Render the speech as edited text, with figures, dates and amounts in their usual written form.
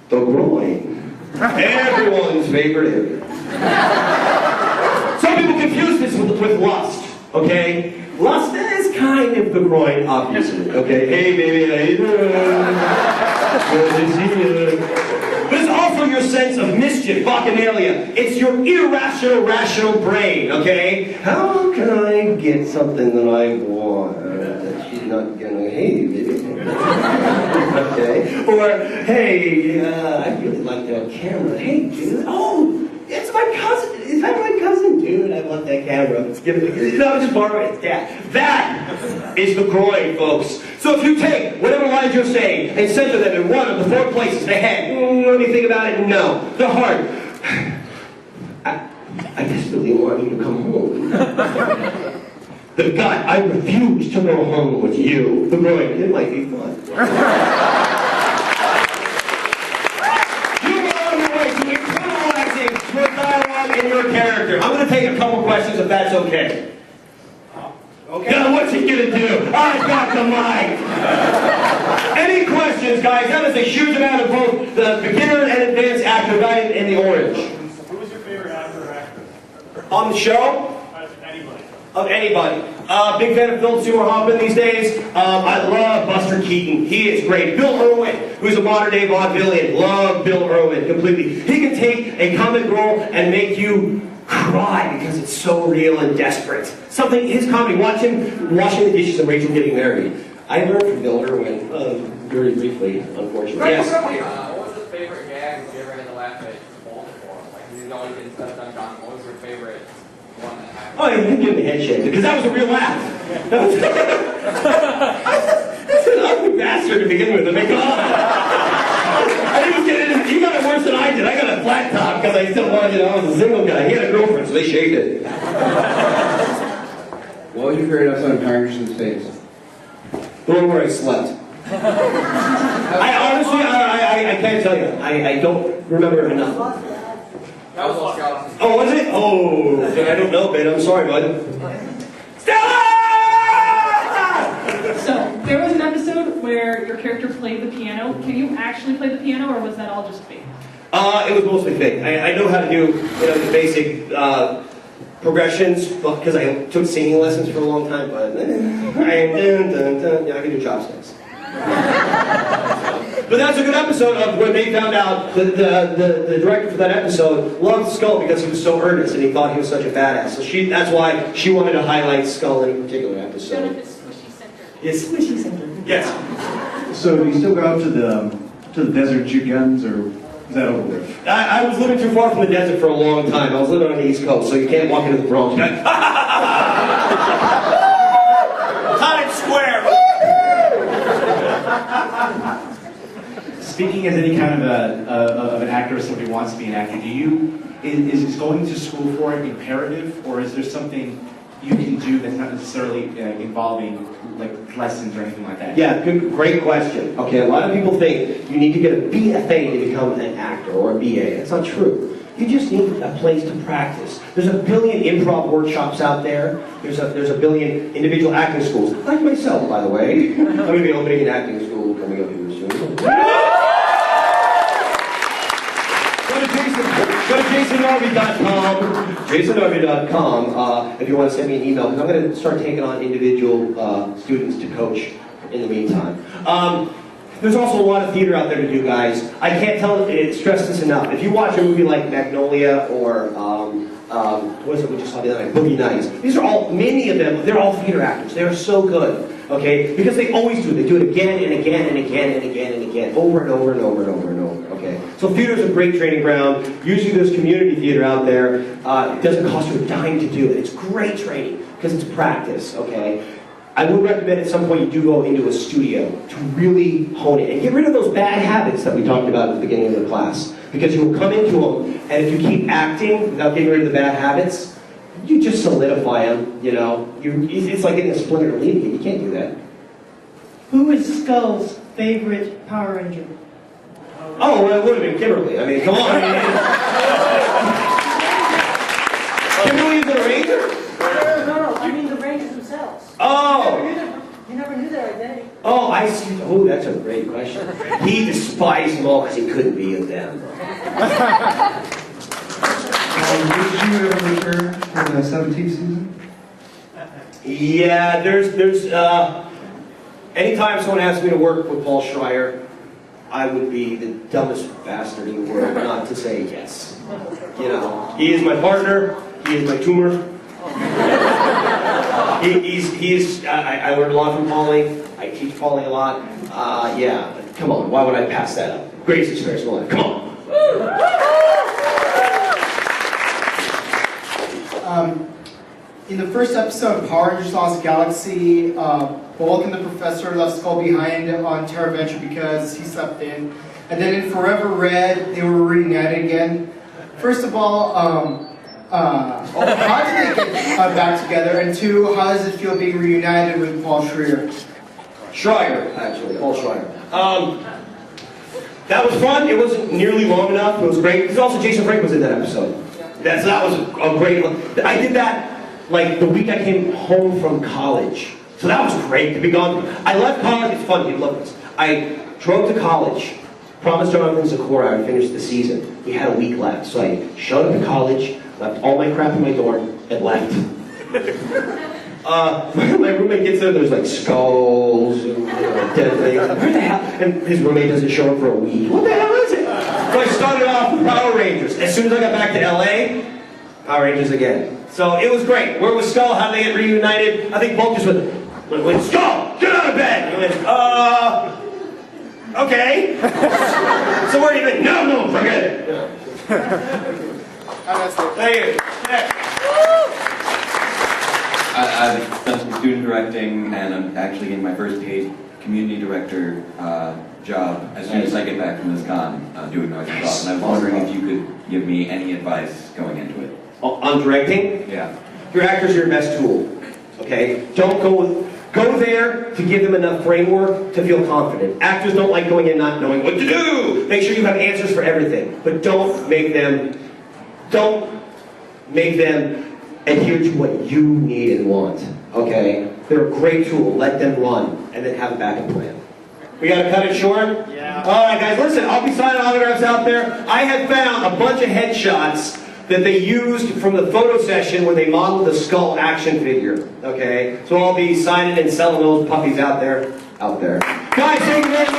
The groin. Everyone's favorite area. Some people confuse this with lust, okay? Lust is kind of the groin, obviously, okay? Hey, baby, how you doing? Good to see you. But it's also your sense of mischief, bacchanalia. It's your irrational, rational brain, okay? How can I get something that I want that she's not gonna hate, baby? Okay? Or, hey, I really like that camera. Hey, dude, oh, it's my cousin. Is that my cousin? Dude, I want that camera. Let's give it. No, just borrow it. Yeah. That is the groin, folks. So if you take whatever lines you're saying and center them in one of the 4 places, the head, let me think about it, no. The heart, I desperately want you to come home. The gut, I refuse to go home with you. The groin, it might be fun. In your character. I'm going to take a couple questions if that's okay. Okay. Now, what's he going to do? I've got the mic. Any questions, guys? That is a huge amount of both the beginner and advanced actor guy in the orange. Who was your favorite actor or actress? On the show? Anybody. Of anybody. Big fan of Phil Seymour Hoffman these days. I love Buster Keaton. He is great. Bill Irwin, who's a modern day vaudevillian. Love Bill Irwin completely. He can take a comic role and make you cry because it's so real and desperate. Something, his comedy, watch him washing the dishes and Rachel getting married. I learned from Bill Irwin very briefly, unfortunately. Yes. What was the favorite gag you ever had to laugh at Baltimore? Like, he's always getting stuff done. What was your favorite one that happened? Oh, you can give me a head shake, because that was a real laugh. That's an ugly bastard to begin with. I mean, come on. You got it worse than I did. I got a flat top because I still wanted, I was a single guy. He had a girlfriend, so they shaved it. What was your favorite episode of Congressman's Face? The one where I slept. I honestly, I can't tell you. I don't remember enough. That was all Scouts. Oh, was it? Oh, I don't know, babe. I'm sorry, bud. Stella! So, there was an episode where your character played the piano. Can you actually play the piano, or was that all just fake? It was mostly fake. I know how to do, the basic progressions because I took singing lessons for a long time. But I can do chopsticks. But that's a good episode of when they found out the director for that episode loved Skull because he was so earnest and he thought he was such a badass. So that's why she wanted to highlight Skull in a particular episode. Yes, squishy center. Yes. So do you still go out to the desert and shoot guns, or is that over with? I was living too far from the desert for a long time. I was living on the East Coast, so you can't walk into the Bronx. Times Square. Speaking as any kind of an actor or somebody who wants to be an actor, is going to school for it imperative, or is there something you can do that's not necessarily involving like lessons or anything like that? Yeah, great question. Okay, a lot of people think you need to get a BFA to become an actor or a BA. That's not true. You just need a place to practice. There's a billion improv workshops out there. There's a billion individual acting schools. Like myself, by the way. I'm going to be opening an acting school coming up here soon. Go to jasonnarvy.com. jasonnarvy.com if you want to send me an email, because I'm going to start taking on individual students to coach in the meantime. There's also a lot of theater out there to do, guys. I can't stress this enough. If you watch a movie like Magnolia or what is it we just saw the other night, Boogie Nights, many of them, they're all theater actors. They're so good, okay? Because they always do it. They do it again and again and again and again and again, over and over and over and over and over, okay? So theater's a great training ground. Usually there's community theater out there. It doesn't cost you a dime to do it. It's great training because it's practice, okay? I would recommend at some point you do go into a studio to really hone it and get rid of those bad habits that we talked about at the beginning of the class. Because you will come into them, and if you keep acting without getting rid of the bad habits, you just solidify them, It's like getting a splinter lead. You can't do that. Who is Skull's favorite Power Ranger? Oh, well, it would have been Kimberly. I mean, come on. Kimberly is a ranger? No, I mean the Rangers themselves. Oh! You never knew their identity. Oh, I see. Oh, that's a great question. He despised them all because he couldn't be with them. Did you ever return for the 17th season? Yeah, anytime someone asks me to work with Paul Schreier, I would be the dumbest bastard in the world not to say yes. You know, he is my partner, he is my tumor. I learned a lot from Paulie, I teach Paulie a lot. Yeah, come on, why would I pass that up? Greatest experience of my life, come on. In the first episode of Power Rangers Lost Galaxy, Bulk and the Professor left Skull behind on Terra Venture because he slept in. And then in Forever Red, they were reunited again. First of all, how did they get back together? And two, how does it feel being reunited with Paul Schreier? Schreier, actually, Paul Schreier. That was fun. It wasn't nearly long enough. It was great. Because also Jason Frank was in that episode. That was a great one. I did that like the week I came home from college. So that was great to be gone. I left college. It's fun. You'd love this. I drove to college. Promised Jonathan Zakora I would finish the season. We had a week left. So I showed up at college, left all my crap in my dorm, and left. My roommate gets there, there's like skulls and dead things. Where the hell? And his roommate doesn't show up for a week. What the hell is it? So I started off with Power Rangers. As soon as I got back to LA, Power Rangers again. So it was great. Where was Skull? How did they get reunited? I think Bulk just went, Skull, get out of bed! And I went, okay. So where have you been? No, forget it. Thank you. Next. I've done some student directing, and I'm actually in my first paid community director job as soon as I get back from this con doing Noise and Talk. And I was wondering if you could give me any advice going into it. On directing? Yeah. Your actors are your best tool. Okay? Don't go there to give them enough framework to feel confident. Actors don't like going in not knowing what to do. Make sure you have answers for everything. But don't make them adhere to what you need and want, okay? They're a great tool. Let them run, and then have a backup plan. We gotta cut it short? Yeah. All right, guys, listen, I'll be signing autographs out there. I have found a bunch of headshots that they used from the photo session when they modeled the Skull action figure, okay? So I'll be signing and selling those puppies out there. Guys, thank you very much.